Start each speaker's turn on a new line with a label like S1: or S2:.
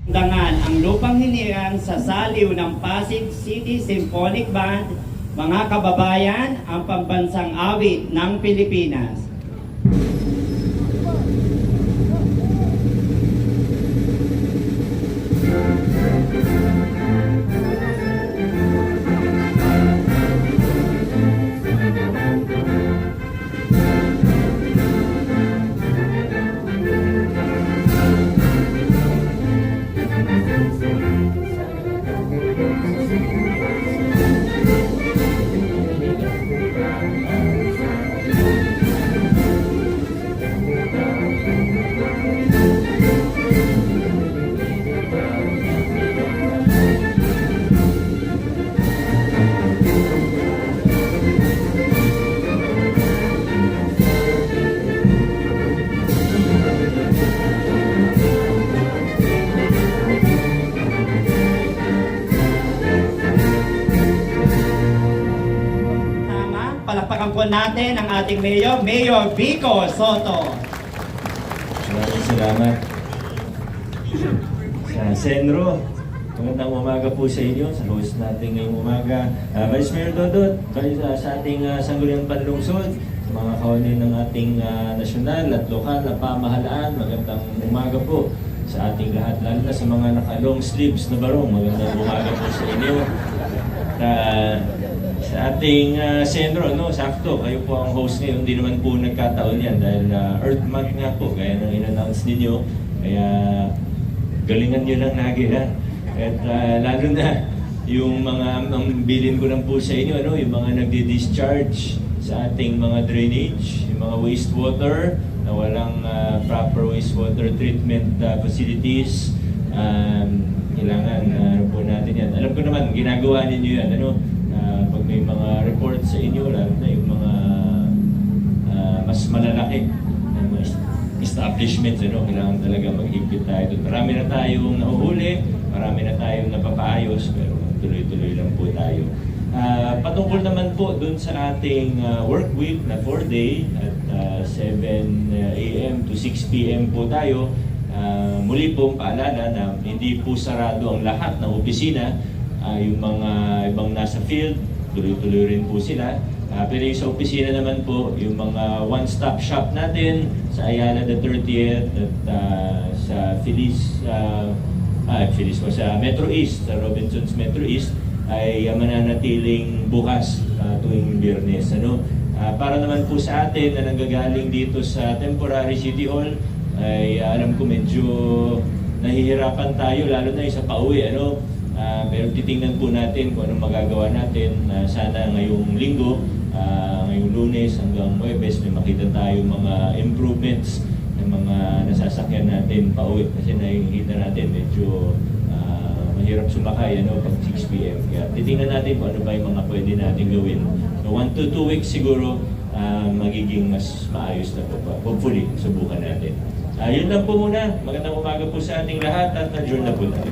S1: Dangan ang lupang hinirang sa saliw ng Pasig City Symphonic Band, mga kababayan, ang pambansang awit ng Pilipinas. Palakpakan po natin ang ating Mayor, Mayor Vico Soto.
S2: Maraming salamat. Sa Senro, magandang umaga po sa inyo, sa host natin ngayong umaga. Vice Mayor Dodot, sa ating sangguniang panlungsod, sa mga kaunin ng ating nasyonal at lokal na pamahalaan, magandang umaga po sa ating lahat, lalo na sa mga naka-long sleeves na barong, magandang umaga po sa inyo. Sa ating Senro, no, sakto, kayo po ang host ngayon. Hindi naman po nagkataon yan dahil Earth Month nga po, gaya ng in-announce ninyo. Kaya galingan nyo lang lagi, ha? At lalo na yung mga, ang bilin ko lang po sa inyo, ano, yung mga nagdi-discharge sa ating mga drainage, yung mga wastewater na walang proper wastewater treatment facilities. Kailangan po natin yan. Alam ko naman, ginagawa ninyo yan, ano? Pag may mga report sa inyo, lalo na yung mga mas malalaki na mga establishments, ano, kailangan talaga maghigpit tayo doon. Marami na tayong nahuhuli, marami na tayong napapaayos, pero tuloy-tuloy lang po tayo. Patungkol naman po doon sa ating work week na 4-day at 7 a.m. to 6 p.m. po tayo. Muli pong paalala na hindi po sarado ang lahat ng opisina. Yung mga ibang nasa field, tuloy-tuloy rin po sila. Pero yung sa opisina naman po, yung mga one-stop shop natin sa Ayala the 30th at sa sa Metro East, sa Robinsons Metro East, ay mananatiling bukas tuwing Biyernes. Ano? Para naman po sa atin na nanggagaling dito sa temporary City Hall, ay alam ko medyo nahihirapan tayo, lalo na yung sa pauwi. Ano? Pero titingnan po natin kung anong magagawa natin. Sana ngayong linggo, ngayong Lunes hanggang Huwebes, may makita tayo mga improvements ng mga nasasakyan natin pauwi. Kasi nakikita natin medyo mahirap sumakay, ano, pag 6 p.m. Kaya titingnan natin kung ano ba yung mga pwede natin gawin. So 1 to 2 weeks siguro, magiging mas maayos na po pa. Hopefully, subukan natin. Yun lang po muna. Magandang umaga po sa ating lahat at adjourn na po tayo.